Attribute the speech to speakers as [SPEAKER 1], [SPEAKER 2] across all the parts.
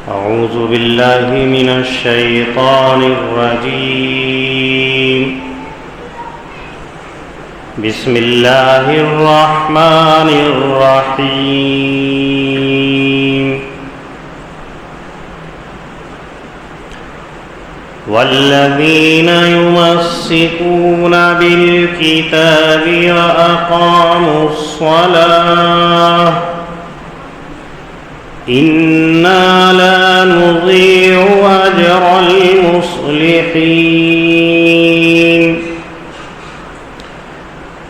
[SPEAKER 1] أعوذ بالله من الشيطان الرجيم. بسم الله الرحمن الرحيم. والذين يمسكون بالكتاب وأقاموا الصلاة إنا لا نضيع أجر المصلحين.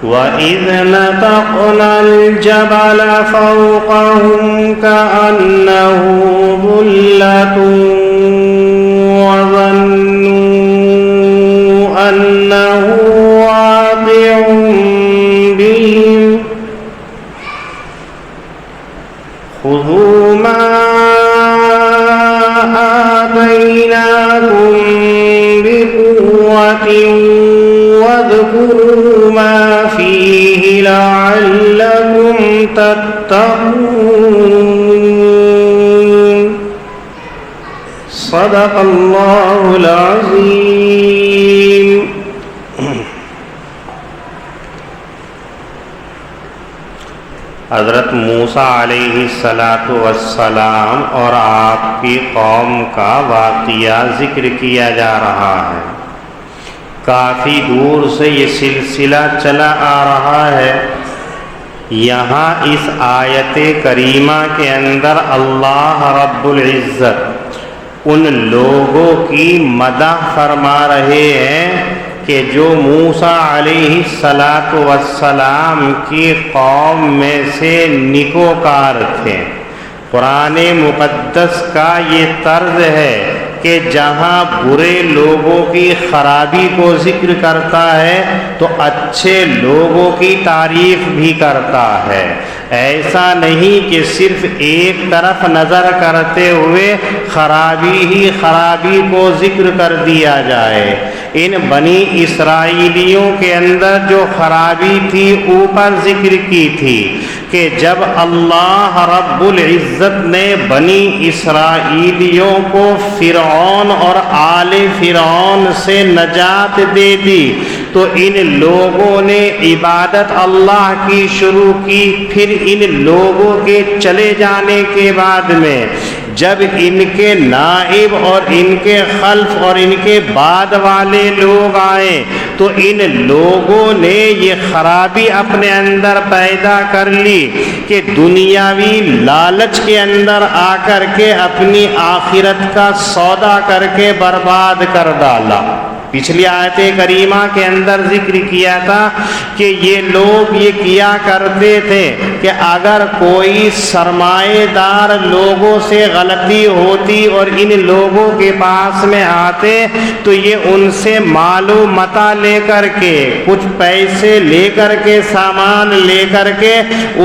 [SPEAKER 1] وإذ نتقنا الجبل فوقهم كأنه ظلة وظنوا أنه واقع بهم خذوا ما آتيناكم بقوة واذكروا ما فيه لعلكم تتقون. صدق الله العظيم. حضرت موسیٰ علیہ السلام اور آپ کی قوم کا واقعہ ذکر کیا جا رہا ہے. کافی دور سے یہ سلسلہ چلا آ رہا ہے. یہاں اس آیت کریمہ کے اندر اللہ رب العزت ان لوگوں کی مدح فرما رہے ہیں کہ جو موسیٰ علیہ السلام کی قوم میں سے نیکوکار تھے. قرآن مقدس کا یہ طرز ہے کہ جہاں برے لوگوں کی خرابی کو ذکر کرتا ہے تو اچھے لوگوں کی تعریف بھی کرتا ہے. ایسا نہیں کہ صرف ایک طرف نظر کرتے ہوئے خرابی ہی خرابی کو ذکر کر دیا جائے. ان بنی اسرائیلیوں کے اندر جو خرابی تھی اوپر ذکر کی تھی کہ جب اللہ رب العزت نے بنی اسرائیلیوں کو فرعون اور آل فرعون سے نجات دے دی تو ان لوگوں نے عبادت اللہ کی شروع کی. پھر ان لوگوں کے چلے جانے کے بعد میں جب ان کے نائب اور ان کے خلف اور ان کے بعد والے لوگ آئے تو ان لوگوں نے یہ خرابی اپنے اندر پیدا کر لی کہ دنیاوی لالچ کے اندر آ کر کے اپنی آخرت کا سودا کر کے برباد کر ڈالا. پچھلی آیت کریمہ کے اندر ذکر کیا تھا کہ یہ لوگ یہ کیا کرتے تھے کہ اگر کوئی سرمایہ دار لوگوں سے غلطی ہوتی اور ان لوگوں کے پاس میں آتے تو یہ ان سے مال و متاع لے کر کے کچھ پیسے لے کر کے سامان لے کر کے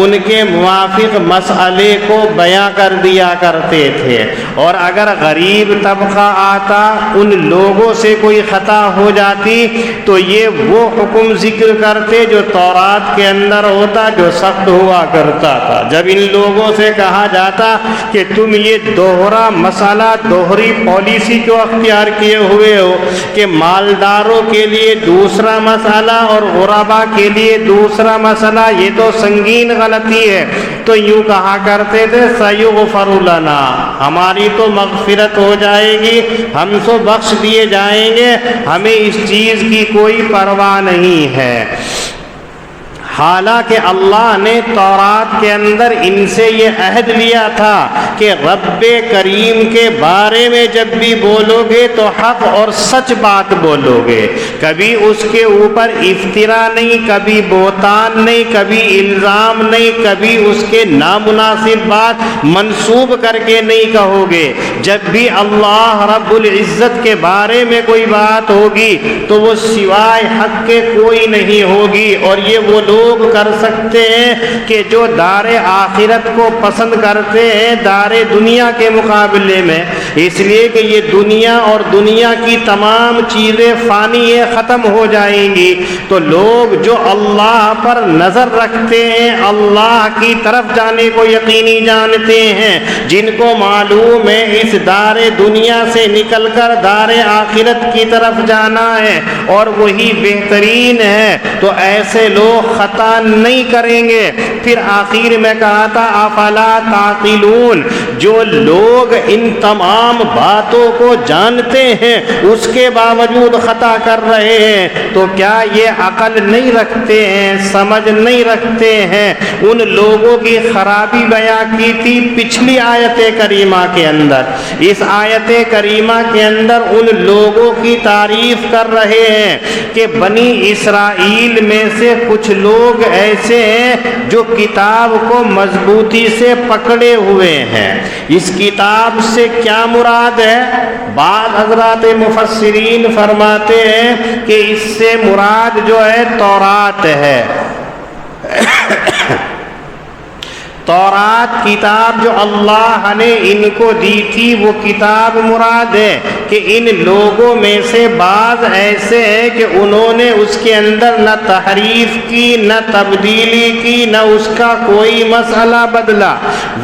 [SPEAKER 1] ان کے موافق مسئلے کو بیان کر دیا کرتے تھے. اور اگر غریب طبقہ آتا ان لوگوں سے کوئی خطا ہو جاتی تو یہ وہ حکم ذکر کرتے جو تورات کے اندر ہوتا جو سخت ہوا کرتا تھا. جب ان لوگوں سے کہا جاتا کہ تم یہ دوہرا مسئلہ دوہری پالیسی کیوں اختیار کیے ہوئے ہو کہ مالداروں کے لیے دوسرا مسئلہ اور غربا کے لیے دوسرا مسئلہ, یہ تو سنگین غلطی ہے. تو یوں کہا کرتے تھے سیغفر لنا, ہماری تو مغفرت ہو جائے گی, ہم تو بخش دیے جائیں گے, ہمیں اس چیز کی کوئی پرواہ نہیں ہے. حالانکہ اللہ نے تورات کے اندر ان سے یہ عہد لیا تھا کہ رب کریم کے بارے میں جب بھی بولو گے تو حق اور سچ بات بولو گے, کبھی اس کے اوپر افطرا نہیں, کبھی بہتان نہیں, کبھی الزام نہیں, کبھی اس کے نامناسب بات منسوب کر کے نہیں کہو گے. جب بھی اللہ رب العزت کے بارے میں کوئی بات ہوگی تو وہ سوائے حق کے کوئی نہیں ہوگی. اور یہ وہ لوگ کر سکتے ہیں کہ جو دار آخرت کو پسند کرتے ہیں دار دنیا کے مقابلے میں, اس لیے کہ یہ دنیا اور دنیا کی تمام چیزیں فانی ہیں، ختم ہو جائیں گی۔ تو لوگ جو اللہ پر نظر رکھتے ہیں، اللہ کی طرف جانے کو یقینی جانتے ہیں، جن کو معلوم ہے اس دار دنیا سے نکل کر دار آخرت کی طرف جانا ہے اور وہی بہترین ہے، تو ایسے لوگ خطا نہیں کریں گے۔ پھر آخر میں کہا تھا افلا تعقلون، جو لوگ ان تمام باتوں کو جانتے ہیں اس کے باوجود خطا کر رہے ہیں، تو کیا یہ عقل نہیں رکھتے ہیں، سمجھ نہیں رکھتے ہیں؟ ان لوگوں کی خرابی بیان کی تھی پچھلی آیت کریمہ کے اندر۔ اس آیت کریمہ کے اندر ان لوگوں کی تعریف کر رہے ہیں کہ بنی اسرائیل میں سے کچھ لوگ ایسے ہیں جو کتاب کو مضبوطی سے پکڑے ہوئے ہیں۔ اس کتاب سے کیا مراد ہے؟ بعض حضرات مفسرین فرماتے ہیں کہ اس سے مراد جو ہے تورات ہے۔ تورات کتاب جو اللہ نے ان کو دی تھی وہ کتاب مراد ہے کہ ان لوگوں میں سے بعض ایسے ہیں کہ انہوں نے اس کے اندر نہ تحریف کی، نہ تبدیلی کی، نہ اس کا کوئی مسئلہ بدلا۔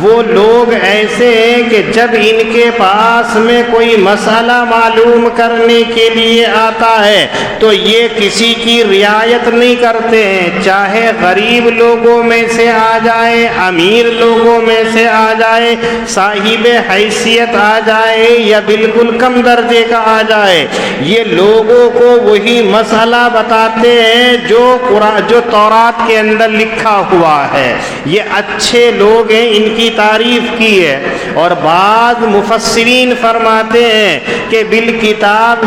[SPEAKER 1] وہ لوگ ایسے ہیں کہ جب ان کے پاس میں کوئی مسئلہ معلوم کرنے کے لیے آتا ہے تو یہ کسی کی رعایت نہیں کرتے ہیں، چاہے غریب لوگوں میں سے آ جائے، امیر لوگوں میں سے آ جائے، صاحب حیثیت آ جائے یا بالکل کم درجے کا آ جائے، یہ لوگوں کو وہی مسئلہ بتاتے ہیں جو تورات کے اندر لکھا ہوا ہے۔ یہ اچھے لوگ ہیں، ان کی تعریف کی ہے۔ اور بعض مفسرین فرماتے ہیں کہ بالکتاب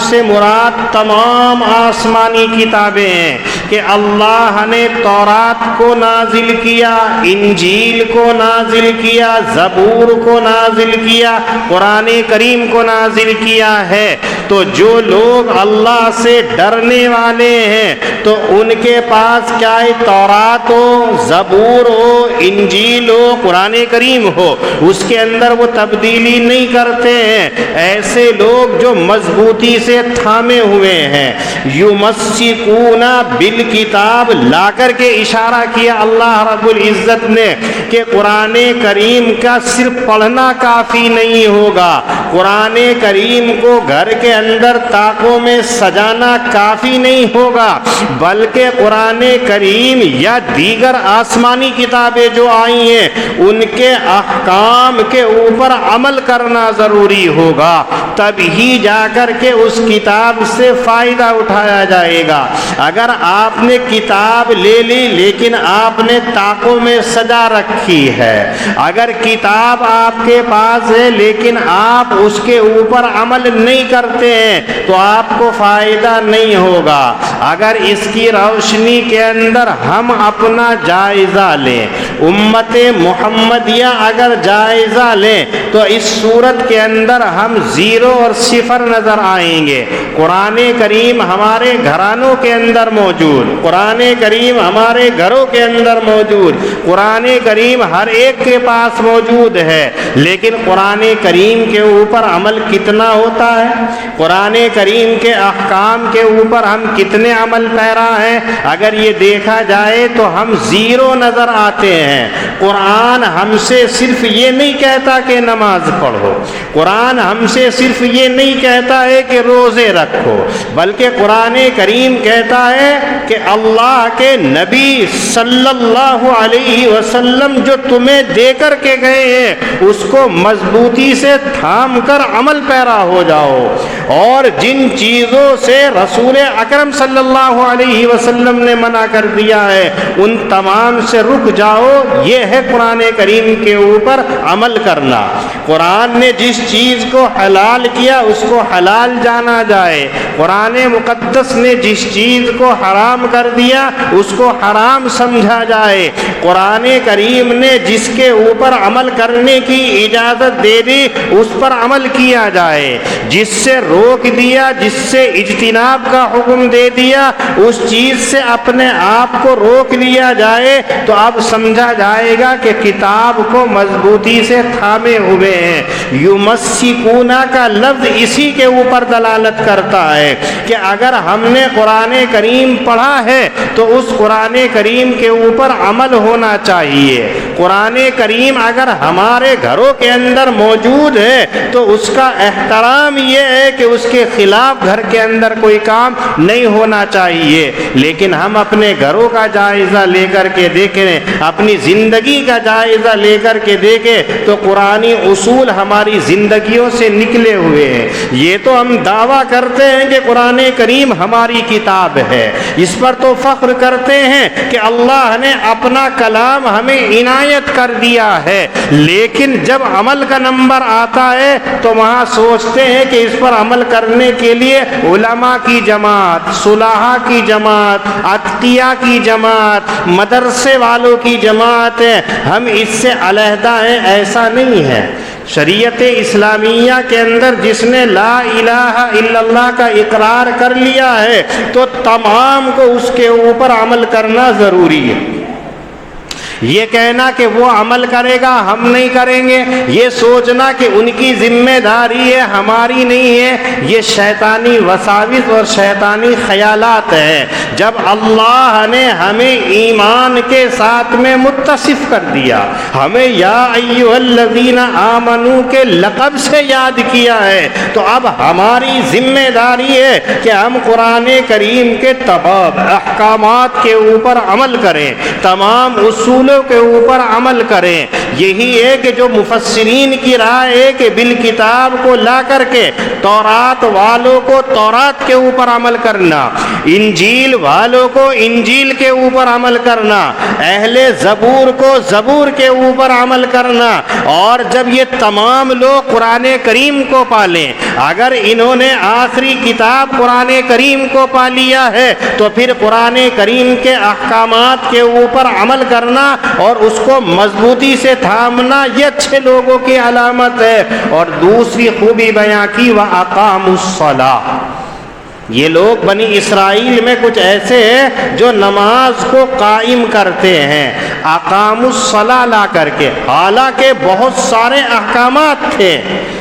[SPEAKER 1] سے مراد تمام آسمانی کتابیں ہیں کہ اللہ نے تورات کو نازل کیا، انجیل کو نازل کیا، زبور کو نازل کیا، قرآن کریم کو نازل کیا ہے۔ تو جو لوگ اللہ سے ڈرنے والے ہیں تو ان کے پاس کیا ہے؟ تورات ہو، زبور ہو، انجیل ہو، قرآن کریم ہو، اس کے اندر وہ تبدیلی نہیں کرتے ہیں۔ ایسے لوگ جو مضبوطی سے تھامے ہوئے ہیں، یمسکون بالکتاب، لا کر کے اشارہ کیا اللہ رب العزت نے کہ قرآن کریم کا صرف پڑھنا کافی نہیں ہوگا، قرآن کریم کو گھر کے اندر طاقوں میں سجانا کافی نہیں ہوگا، بلکہ قرآن کریم یا دیگر آسمانی کتابیں جو آئی ہیں ان کے احکام کے اوپر عمل کرنا ضروری ہوگا، تب ہی جا کر کے اس کتاب سے فائدہ اٹھایا جائے گا۔ اگر آپ نے کتاب لے لی لیکن آپ نے طاقوں میں سجا رکھی ہے، اگر کتاب آپ کے پاس ہے لیکن آپ اس کے اوپر عمل نہیں کرتے ہیں تو آپ کو فائدہ نہیں ہوگا۔ اگر اس کی روشنی کے اندر ہم اپنا جائزہ لیں، امت محمدیہ اگر جائزہ لیں تو اس صورت کے اندر ہم زیرو اور صفر نظر آئیں گے۔ قرآن کریم ہمارے گھرانوں کے اندر موجود، قرآن کریم ہمارے گھروں کے اندر موجود، قرآن کریم ہر ایک کے پاس موجود ہے، لیکن قرآن کریم کے اوپر عمل کتنا ہوتا ہے؟ قرآن کریم کے احکام کے اوپر ہم کتنے عمل پیرا ہیں؟ اگر یہ دیکھا جائے تو ہم زیرو نظر آتے ہیں۔ قرآن ہم سے صرف یہ نہیں کہتا کہ نماز پڑھو، قرآن ہم سے صرف یہ نہیں کہتا ہے کہ روزے رکھو، بلکہ قرآن کریم کہتا ہے کہ اللہ کے نبی صلی اللہ علیہ وسلم جو تمہیں دے کر کے گئے ہیں اس کو مضبوطی سے تھام کر عمل پیرا ہو جاؤ، اور جن چیزوں سے رسول اکرم صلی اللہ علیہ وسلم نے منع کر دیا ہے ان تمام سے رک جاؤ۔ یہ ہے قرآن کریم کے اوپر عمل کرنا۔ قرآن نے جس چیز کو حلال کیا اس کو حلال جانا جائے، قرآن مقدس نے جس چیز کو حرام کر دیا اس کو حرام سمجھا جائے، قرآن کریم نے جس کے اوپر عمل کرنے کی اجازت دے دی اس پر عمل کیا جائے، جس سے روک دیا، جس سے اجتناب کا حکم دے دیا اس چیز سے اپنے آپ کو روک لیا جائے، تو اب سمجھا جائے گا کہ کتاب کو مضبوطی سے تھامے ہوئے ہیں۔ یمسکونا کا لفظ اسی کے اوپر دلالت کرتا ہے کہ اگر ہم نے قرآن کریم پڑھا ہے تو اس قرآن کریم کے اوپر عمل ہونا چاہیے۔ قرآن کریم اگر ہمارے گھروں کے اندر موجود ہے تو اس کا احترام یہ ہے کہ اس کے خلاف گھر کے اندر کوئی کام نہیں ہونا چاہیے۔ لیکن ہم اپنے گھروں کا جائزہ لے کر کے دیکھیں، اپنی زندگی کا جائزہ لے کر کے دیکھیں تو قرآنی اصول ہماری زندگیوں سے نکلے ہوئے ہیں۔ یہ تو ہم دعویٰ کرتے ہیں کہ قرآن کریم ہماری کتاب ہے، اس پر تو فخر کرتے ہیں کہ اللہ نے اپنا کلام ہمیں عنایت کر دیا ہے، لیکن جب عمل کا نمبر آتا ہے تو وہاں سوچتے ہیں کہ اس پر عمل کرنے کے لیے علماء کی جماعت، صلحاء کی جماعت، اتقیاء کی جماعت، مدرسے والوں کی جماعت ہے، ہم اس سے علیحدہ ہیں۔ ایسا نہیں ہے۔ شریعت اسلامیہ کے اندر جس نے لا الہ الا اللہ کا اقرار کر لیا ہے تو تمام کو اس کے اوپر عمل کرنا ضروری ہے۔ یہ کہنا کہ وہ عمل کرے گا ہم نہیں کریں گے، یہ سوچنا کہ ان کی ذمہ داری ہے ہماری نہیں ہے، یہ شیطانی وساوس اور شیطانی خیالات ہیں۔ جب اللہ نے ہمیں ایمان کے ساتھ میں متصف کر دیا، ہمیں یا ایھا الذین آمنو کے لقب سے یاد کیا ہے، تو اب ہماری ذمہ داری ہے کہ ہم قرآن کریم کے تمام احکامات کے اوپر عمل کریں، تمام اصول کے اوپر عمل کریں۔ یہی ہے کہ جو مفسرین کی رائے ہے کہ بالکتاب کو لا کر کے تورات والوں کو تورات کے اوپر عمل کرنا، انجیل والوں کو انجیل کے اوپر عمل کرنا، اہل زبور کو زبور کے اوپر عمل کرنا، اور جب یہ تمام لوگ قرآن کریم کو پالیں، اگر انہوں نے آخری کتاب قرآن کریم کو پا لیا ہے تو پھر قرآن کریم کے احکامات کے اوپر عمل کرنا اور اس کو مضبوطی سے تھامنا یہ اچھے لوگوں کی علامت ہے۔ اور دوسری خوبی بیان کی وَأَقَامُوا الصَّلَاةَ، یہ لوگ بنی اسرائیل میں کچھ ایسے ہیں جو نماز کو قائم کرتے ہیں، اقاموا الصلاۃ لا کر کے، حالانکہ بہت سارے احکامات تھے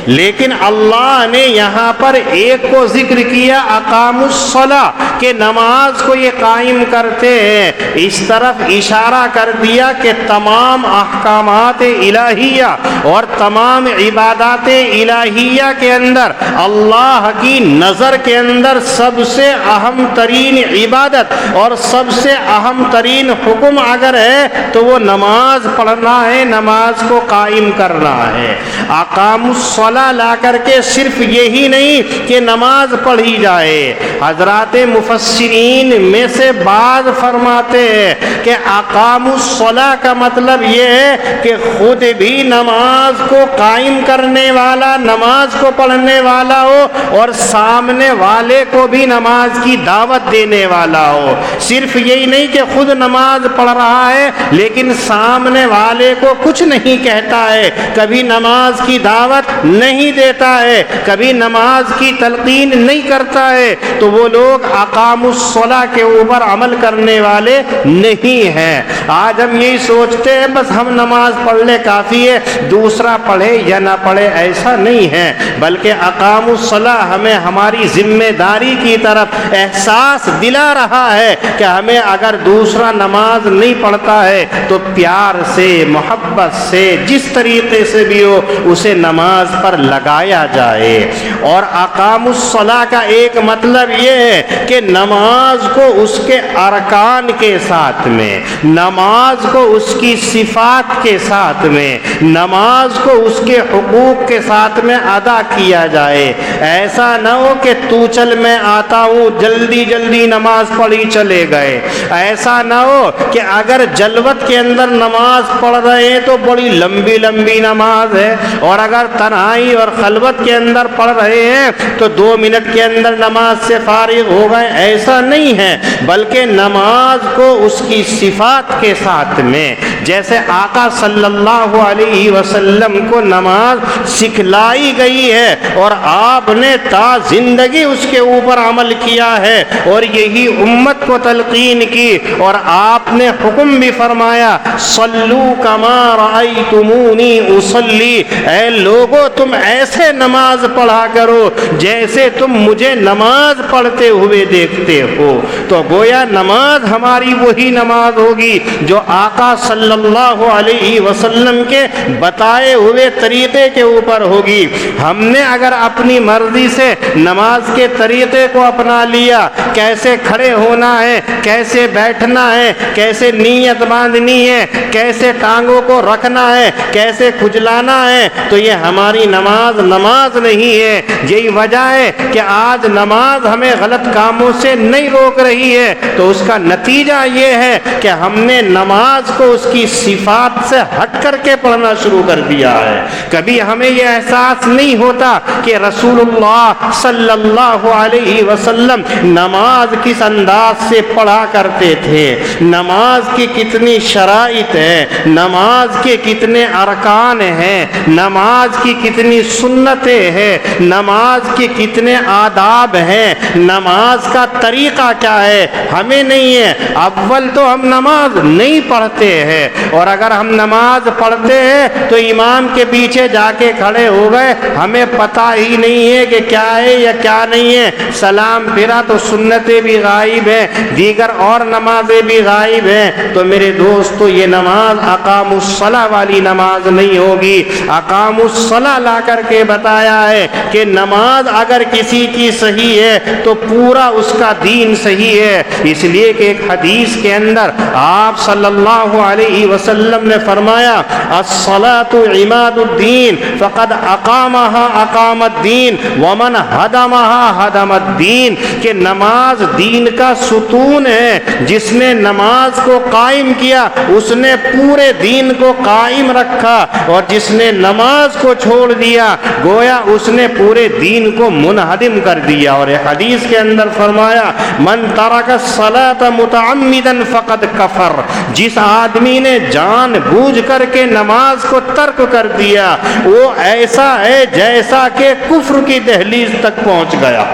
[SPEAKER 1] لیکن اللہ نے یہاں پر ایک کو ذکر کیا، اقاموا الصلاۃ، کہ نماز کو یہ قائم کرتے ہیں۔ اس طرف اشارہ کر دیا کہ تمام احکامات الہیہ اور تمام عبادات الہیہ کے اندر اللہ کی نظر کے اندر سب سے اہم ترین عبادت اور سب سے اہم ترین حکم اگر ہے تو وہ نماز پڑھنا ہے، نماز کو قائم کرنا ہے۔ اقاموا الصلاۃ لا کر کے صرف یہی نہیں کہ نماز پڑھی جائے، حضرات مفسرین میں سے بعض فرماتے ہیں کہ اقاموا الصلاۃ کا مطلب یہ ہے کہ خود بھی نماز کو قائم کرنے والا، نماز کو پڑھنے والا ہو اور سامنے والے کو بھی نماز کی دعوت دینے والا ہو۔ صرف یہی نہیں کہ خود نماز پڑھ رہا ہے لیکن سامنے والے کو کچھ نہیں کہتا ہے، کبھی نماز کی دعوت نہیں دیتا ہے، کبھی نماز کی تلقین نہیں کرتا ہے، تو وہ لوگ اقاموا الصلاۃ کے اوپر عمل کرنے والے نہیں ہیں۔ آج ہم یہی سوچتے ہیں بس ہم نماز پڑھ لے کافی ہے، دوسرا پڑھے یا نہ پڑھے ایسا نہیں ہے، بلکہ اقاموا الصلاۃ ہمیں ہماری ذمہ داری کی طرف احساس دلا رہا ہے کہ ہمیں اگر دوسرا نماز نہیں پڑھتا ہے تو پیار سے، محبت سے، جس طریقے سے بھی ہو اسے نماز پر لگایا جائے۔ اور اقاموا الصلاۃ کا ایک مطلب یہ ہے کہ نماز کو اس کے ارکان کے ساتھ میں، نماز کو اس کی صفات کے ساتھ میں، نماز کو اس کے حقوق کے ساتھ میں ادا کیا جائے۔ ایسا نہ ہو کہ تو چل میں آتا ہوں، جلدی جلدی نماز پڑھی چلے گئے۔ ایسا نہ ہو کہ اگر جلوت کے اندر نماز پڑھ رہے ہیں تو بڑی لمبی لمبی نماز ہے، اور اگر تنہائی اور خلوت کے اندر پڑھ رہے ہیں تو 2 منٹ کے اندر نماز سے فارغ ہو گئے، ایسا نہیں ہے، بلکہ نماز کو اس کی صفات کے ساتھ میں، جیسے آقا صلی اللہ علیہ وسلم کو نماز سکھلائی گئی ہے اور آپ نے تا زندگی اس کے اوپر عمل کیا ہے اور یہی امت کو تلقین کی، اور آپ نے حکم بھی فرمایا صلو کما رأیتمونی اصلی، اے لوگو تم ایسے نماز پڑھا کرو جیسے تم مجھے نماز پڑھتے ہوئے دیکھتے ہو۔ تو گویا نماز ہماری وہی نماز ہوگی جو آقا صلی اللہ علیہ وسلم کے بتائے ہوئے طریقے کے اوپر ہوگی۔ ہم نے اگر اپنی مرضی سے نماز کے طریقے کو اپنا لیا، کیسے کھڑے ہونا ہے، کیسے بیٹھنا ہے، کیسے نیت باندھنی ہے، کیسے ٹانگوں کو رکھنا ہے، کیسے کھجلانا ہے، تو یہ ہماری نماز نہیں ہے۔ یہی وجہ ہے کہ آج نماز ہمیں غلط کاموں سے نہیں روک رہی ہے، تو اس کا نتیجہ یہ ہے کہ ہم نے نماز کو اس کی صفات سے ہٹ کر کے پڑھنا شروع کر دیا ہے۔ کبھی ہمیں یہ احساس نہیں ہوتا کہ رسول اللہ صلی اللہ علیہ وسلم نماز کس انداز سے پڑھا کرتے تھے، نماز کی کتنی شرائط ہے، نماز کے کتنے ارکان ہیں، نماز کی کتنی سنتیں ہیں، نماز کے کتنے آداب ہیں، نماز کا طریقہ کیا ہے، ہمیں نہیں ہے۔ اول تو ہم نماز نہیں پڑھتے ہیں، اور اگر ہم نماز پڑھتے ہیں تو امام کے پیچھے جا کے کھڑے ہو گئے، ہمیں پتہ ہی نہیں ہے کہ کیا ہے یا کیا نہیں ہے، سلام پھرا تو سنتیں بھی غائب ہیں، دیگر اور نمازیں بھی غائب ہیں۔ تو میرے دوستو یہ نماز اقام الصلاۃ والی نماز نہیں ہوگی۔ اقام الصلاۃ لا کر کے بتایا ہے کہ نماز اگر کسی کی صحیح ہے تو پورا اس کا دین صحیح ہے، اس لیے کہ ایک حدیث کے اندر آپ صلی اللہ علیہ وسلم نے فرمایا الصلاۃ عماد الدین فقد اقامها اقام الدین ومن ہدمها ہدم الدین، کہ نماز دین کا ستون ہے، جس نے نماز کو قائم کیا اس نے پورے دین کو قائم رکھا، اور جس نے نماز کو چھوڑ دیا گویا اس نے پورے دین کو منہدم کر دیا۔ اور ایک حدیث کے اندر فرمایا من ترک الصلاۃ متعمدا فقد کفر، جس آدمی نے جان بوجھ کر کے نماز کو ترک کر دیا وہ ایسا ہے جیسا کہ کفر کی دہلیز تک پہنچ گیا۔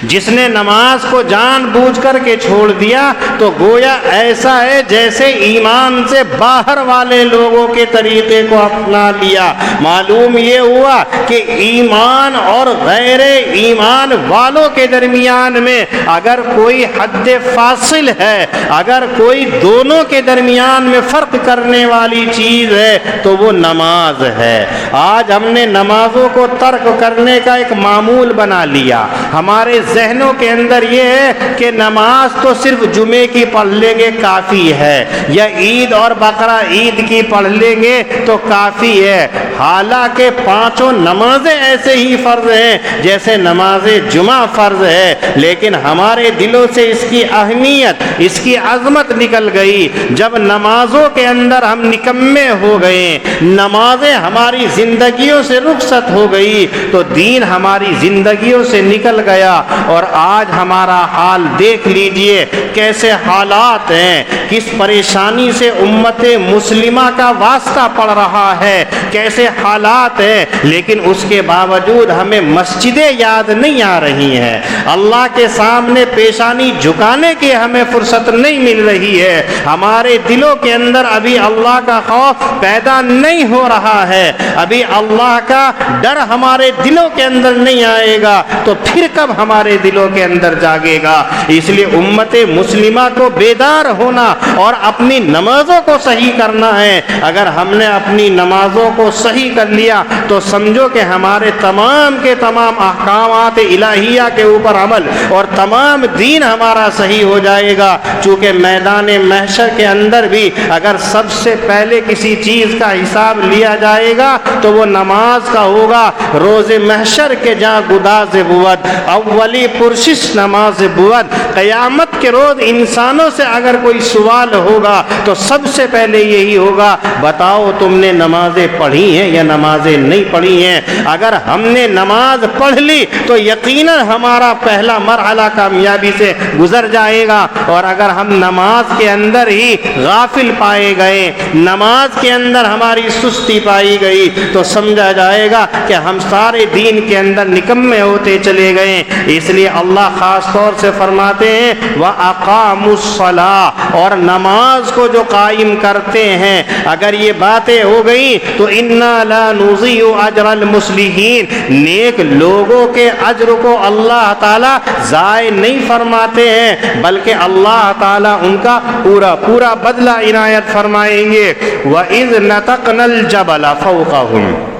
[SPEAKER 1] جس نے نماز کو جان بوجھ کر کے چھوڑ دیا تو گویا ایسا ہے جیسے ایمان سے باہر والے لوگوں کے طریقے کو اپنا لیا۔ معلوم یہ ہوا کہ ایمان اور غیر ایمان والوں کے درمیان میں اگر کوئی حد فاصل ہے، اگر کوئی دونوں کے درمیان میں فرق کرنے والی چیز ہے تو وہ نماز ہے۔ آج ہم نے نمازوں کو ترک کرنے کا ایک معمول بنا لیا۔ ہمارے ذہنوں کے اندر یہ ہے کہ نماز تو صرف جمعے کی پڑھ لیں گے کافی ہے، یا عید اور بقرہ عید کی پڑھ لیں گے تو کافی ہے، حالانکہ پانچوں نمازیں ایسے ہی فرض ہیں جیسے نماز جمعہ فرض ہے، لیکن ہمارے دلوں سے اس کی اہمیت، اس کی عظمت نکل گئی۔ جب نمازوں کے اندر ہم نکمے ہو گئے، نمازیں ہماری زندگیوں سے رخصت ہو گئی تو دین ہماری زندگیوں سے نکل گیا۔ اور آج ہمارا حال دیکھ لیجئے کیسے حالات ہیں، کس پریشانی سے امت مسلمہ کا واسطہ پڑ رہا ہے، کیسے حالات ہیں، لیکن اس کے باوجود ہمیں مسجدیں یاد نہیں آ رہی ہیں، اللہ کے سامنے پیشانی جھکانے کی ہمیں فرصت نہیں مل رہی ہے، ہمارے دلوں کے اندر ابھی اللہ کا خوف پیدا نہیں ہو رہا ہے، ابھی اللہ کا ڈر ہمارے دلوں کے اندر نہیں آئے گا تو پھر کب ہمارے دلوں کے اندر جاگے گا؟ اس لیے امت مسلمہ کو بیدار ہونا اور اپنی نمازوں کو صحیح کرنا ہے۔ اگر ہم نے اپنی نمازوں کو صحیح کر لیا تو سمجھو کہ ہمارے تمام کے تمام احکامات الہیہ کے اوپر عمل اور تمام دین ہمارا صحیح ہو جائے گا۔ چونکہ میدان محشر کے اندر بھی اگر سب سے پہلے کسی چیز کا حساب لیا جائے گا تو وہ نماز کا ہوگا۔ روز محشر کے جہاں گداز بود اول والی پرشش نماز بود۔ قیامت کے روز انسانوں سے اگر کوئی سوال ہوگا تو سب سے پہلے یہی ہوگا، بتاؤ تم نے نمازیں پڑھی ہیں یا نمازیں نہیں پڑھی ہیں؟ اگر ہم نے نماز پڑھ لی تو یقیناً ہمارا پہلا مرحلہ کامیابی سے گزر جائے گا، اور اگر ہم نماز کے اندر ہی غافل پائے گئے، نماز کے اندر ہماری سستی پائی گئی، تو سمجھا جائے گا کہ ہم سارے دین کے اندر نکمے ہوتے چلے گئے۔ اس لیے اللہ خاص طور سے فرماتے ہیں وَأَقَامُوا الصَّلَاةَ، اور نماز کو جو قائم کرتے ہیں، اگر یہ باتیں ہو گئی تو اِنَّا لَا نُضِيعُ أَجْرَ الْمُصْلِحِينَ، نیک لوگوں کے اجر کو اللہ تعالیٰ ضائع نہیں فرماتے ہیں، بلکہ اللہ تعالیٰ ان کا پورا بدلہ عنایت فرمائیں گے۔ وَإِذْ نَتَقْنَا الْجَبَلَ فَوْقَهُمْ،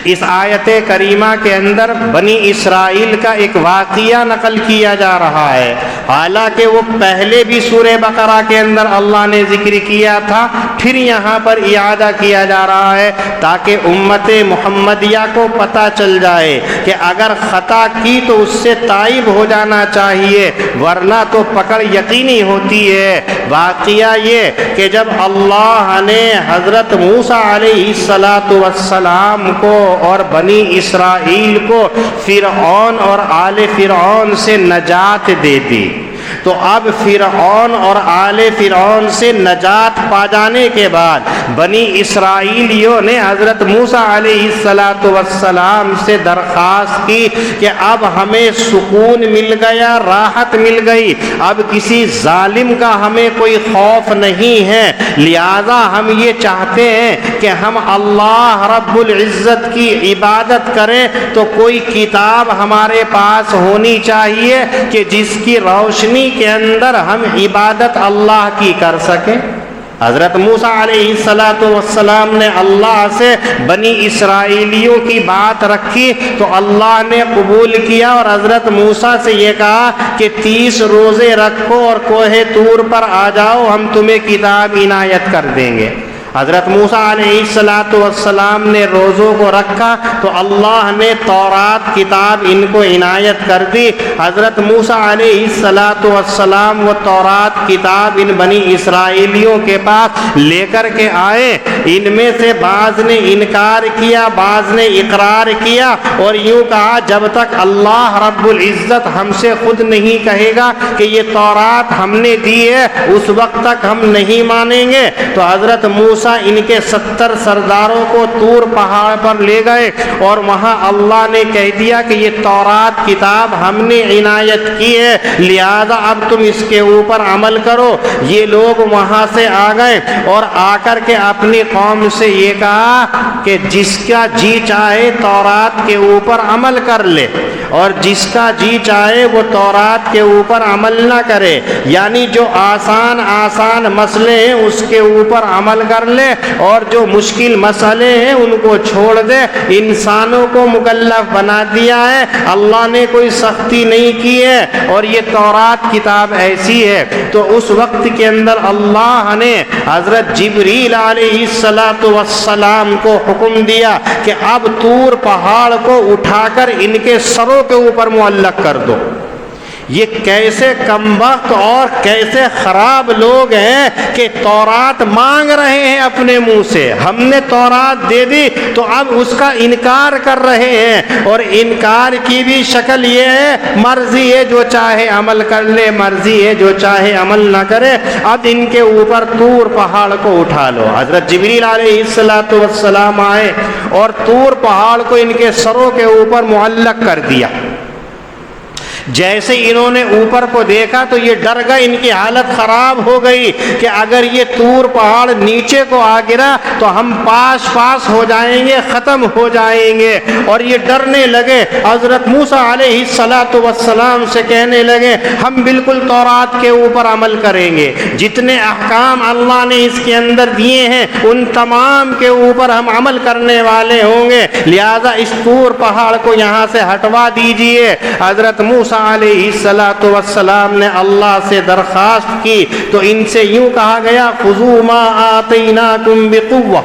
[SPEAKER 1] اس آیت کریمہ کے اندر بنی اسرائیل کا ایک واقعہ نقل کیا جا رہا ہے، حالانکہ وہ پہلے بھی سورہ بقرہ کے اندر اللہ نے ذکر کیا تھا، پھر یہاں پر اعادہ کیا جا رہا ہے تاکہ امت محمدیہ کو پتہ چل جائے کہ اگر خطا کی تو اس سے تائب ہو جانا چاہیے، ورنہ تو پکڑ یقینی ہوتی ہے۔ واقعہ یہ کہ جب اللہ نے حضرت موسیٰ علیہ السلام کو اور بنی اسرائیل کو فرعون اور آل فرعون سے نجات دے دی، تو اب فرعون اور آل فرعون سے نجات پا جانے کے بعد بنی اسرائیلیوں نے حضرت موسیٰ علیہ السلام سے درخواست کی کہ اب ہمیں سکون مل گیا، راحت مل گئی، اب کسی ظالم کا ہمیں کوئی خوف نہیں ہے، لہذا ہم یہ چاہتے ہیں کہ ہم اللہ رب العزت کی عبادت کریں، تو کوئی کتاب ہمارے پاس ہونی چاہیے کہ جس کی روشنی کے اندر ہم عبادت اللہ کی کر سکیں۔ حضرت موسیٰ علیہ السلام نے اللہ سے بنی اسرائیلیوں کی بات رکھی تو اللہ نے قبول کیا، اور حضرت موسیٰ سے یہ کہا کہ 30 روزے رکھو اور کوہ طور پر آ جاؤ، ہم تمہیں کتاب عنایت کر دیں گے۔ حضرت موسیٰ علیہ السلام نے روزوں کو رکھا تو اللہ نے تورات کتاب ان کو عنایت کر دی۔ حضرت موسیٰ علیہ السلام وہ تورات کتاب ان بنی اسرائیلیوں کے پاس لے کر کے آئے، ان میں سے بعض نے انکار کیا، بعض نے اقرار کیا، اور یوں کہا جب تک اللہ رب العزت ہم سے خود نہیں کہے گا کہ یہ تورات ہم نے دی ہے، اس وقت تک ہم نہیں مانیں گے۔ تو حضرت موسیٰ ان کے 70 سرداروں کو طور پہاڑ پر لے گئے، اور وہاں اللہ نے کہہ دیا کہ یہ تورات کتاب ہم نے عنایت کی ہے، لہذا اب تم اس کے اوپر عمل کرو۔ یہ لوگ وہاں سے آ گئے اور آ کر کے اپنی قوم سے یہ کہا کہ جس کا جی چاہے تورات کے اوپر عمل کر لے، اور جس کا جی چاہے وہ تورات کے اوپر عمل نہ کرے، یعنی جو آسان مسئلے ہیں اس کے اوپر عمل کر لے، اور جو مشکل مسئلے ہیں ان کو چھوڑ دے۔ انسانوں کو مکلف بنا دیا ہے، اللہ نے کوئی سختی نہیں کی ہے، اور یہ تورات کتاب ایسی ہے۔ تو اس وقت کے اندر اللہ نے حضرت جبریل علیہ السلام کو حکم دیا کہ اب طور پہاڑ کو اٹھا کر ان کے سروں کے اوپر معلق کر دو۔ یہ کیسے کمبخت اور کیسے خراب لوگ ہیں کہ تورات مانگ رہے ہیں اپنے منہ سے، ہم نے تورات دے دی تو اب اس کا انکار کر رہے ہیں، اور انکار کی بھی شکل یہ ہے مرضی ہے جو چاہے عمل کر لے، مرضی ہے جو چاہے عمل نہ کرے، اب ان کے اوپر طور پہاڑ کو اٹھا لو۔ حضرت جبریل علیہ السلام آئے اور طور پہاڑ کو ان کے سروں کے اوپر معلق کر دیا۔ جیسے انہوں نے اوپر کو دیکھا تو یہ ڈر گئے، ان کی حالت خراب ہو گئی کہ اگر یہ طور پہاڑ نیچے کو آ گرا تو ہم پاس ہو جائیں گے، ختم ہو جائیں گے، اور یہ ڈرنے لگے۔ حضرت موسیٰ علیہ السلام سے کہنے لگے ہم بالکل تورات کے اوپر عمل کریں گے، جتنے احکام اللہ نے اس کے اندر دیے ہیں ان تمام کے اوپر ہم عمل کرنے والے ہوں گے، لہذا اس طور پہاڑ کو یہاں سے ہٹوا دیجئے۔ حضرت موسیٰ علیہ السلام نے اللہ سے درخواست کی تو ان سے یوں کہا گیا خذوا ما آتیناکم بقوہ،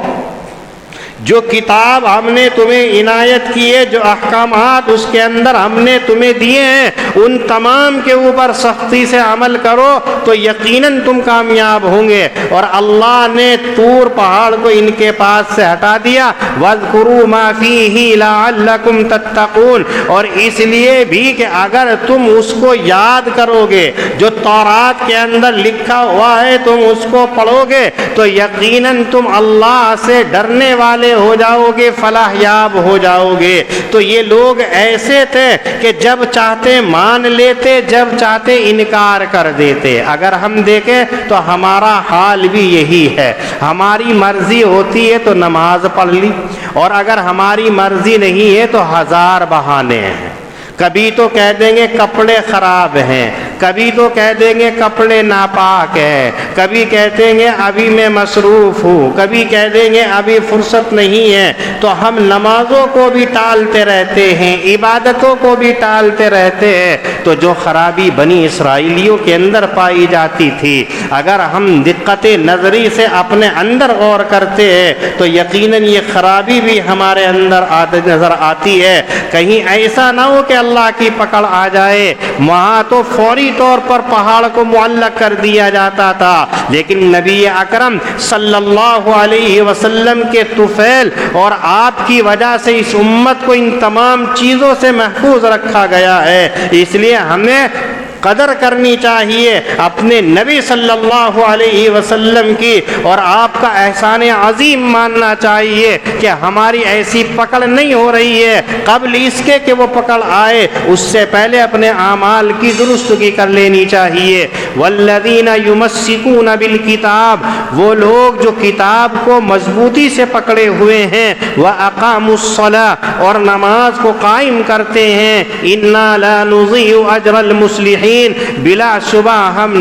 [SPEAKER 1] جو کتاب ہم نے تمہیں عنایت کی ہے، جو احکامات اس کے اندر ہم نے تمہیں دیے ہیں، ان تمام کے اوپر سختی سے عمل کرو تو یقیناً تم کامیاب ہوں گے۔ اور اللہ نے طور پہاڑ کو ان کے پاس سے ہٹا دیا، وَاذْكُرُوا مَا فِيهِ لَعَلَّكُمْ تَتَّقُونَ، اور اس لیے بھی کہ اگر تم اس کو یاد کرو گے، جو تورات کے اندر لکھا ہوا ہے تم اس کو پڑھو گے تو یقیناً تم اللہ سے ڈرنے والے ہو جاؤ گے، فلاح یاب ہو جاؤ گے۔ تو یہ لوگ ایسے تھے کہ جب چاہتے مان لیتے، جب چاہتے انکار کر دیتے۔ اگر ہم دیکھیں تو ہمارا حال بھی یہی ہے، ہماری مرضی ہوتی ہے تو نماز پڑھ لی، اور اگر ہماری مرضی نہیں ہے تو ہزار بہانے ہیں۔ کبھی تو کہہ دیں گے کپڑے خراب ہیں، کبھی تو کہہ دیں گے کپڑے ناپاک ہیں، کبھی کہتے ہیں ابھی میں مصروف ہوں، کبھی کہہ دیں گے ابھی فرصت نہیں ہے۔ تو ہم نمازوں کو بھی ٹالتے رہتے ہیں، عبادتوں کو بھی ٹالتے رہتے ہیں۔ تو جو خرابی بنی اسرائیلیوں کے اندر پائی جاتی تھی، اگر ہم دقت نظری سے اپنے اندر غور کرتے ہیں تو یقیناً یہ خرابی بھی ہمارے اندر نظر آتی ہے۔ کہیں ایسا نہ ہو کہ اللہ کی پکڑ آ جائے۔ وہاں تو فوری طور پر پہاڑ کو معلق کر دیا جاتا تھا، لیکن نبی اکرم صلی اللہ علیہ وسلم کے طفیل اور آپ کی وجہ سے اس امت کو ان تمام چیزوں سے محفوظ رکھا گیا ہے۔ اس لیے ہمیں قدر کرنی چاہیے اپنے نبی صلی اللہ علیہ وسلم کی، اور آپ کا احسان عظیم ماننا چاہیے کہ ہماری ایسی پکڑ نہیں ہو رہی ہے، قبل اس کے کہ وہ پکڑ آئے اس سے پہلے اپنے اعمال کی درستگی کر لینی چاہیے۔ والذین یمسکون بالکتاب، وہ لوگ جو کتاب کو مضبوطی سے پکڑے ہوئے ہیں، واقاموا الصلاۃ، اور نماز کو قائم کرتے ہیں، انا لا نضیع اجر المصلحین، بلا شبہ ہم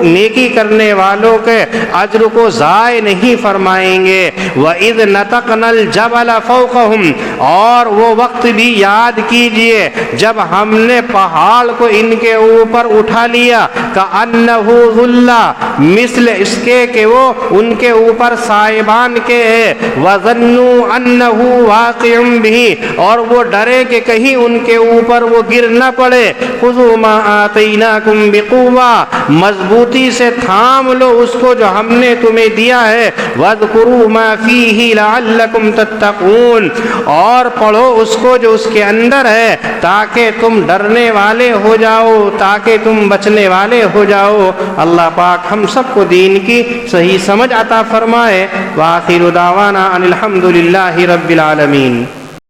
[SPEAKER 1] نیکی کرنے والوں کے اجر کو ضائع نہیں فرمائیں گے۔ وَإِذْ نَتَقْنَا الْجَبَلَ فَوْقَهُمْ، اور وہ وقت بھی یاد کیجئے جب ہم نے پہاڑ کو ان کے اوپر اٹھا لیا، كَأَنَّهُ ظُلَّةٌ، مثل اس کے کہ وہ ان کے اوپر سائبان کے ہے، وَظَنُّوا أَنَّهُ وَاقِعٌ بِهِ، اور وہ ڈرے کہ کہیں ان کے اوپر وہ گر نہ پڑے۔ خُذُوا مَا آتَيْنَاكُمْ بِقُوَّةٍ، مضبوطی سے تھام لو اس کو جو ہم نے تمہیں دیا ہے، وَاذْكُرُوا مَا فِيهِ لَعَلَّكُمْ تَتَّقُونَ، اور پڑھو اس کو جو اس کے اندر ہے تاکہ تم ڈرنے والے ہو جاؤ، تاکہ تم بچنے والے ہو جاؤ۔ اللہ پاک ہم سب کو دین کی صحیح سمجھ عطا فرمائے۔ وآخر دعوانا ان الحمد للہ رب العالمین۔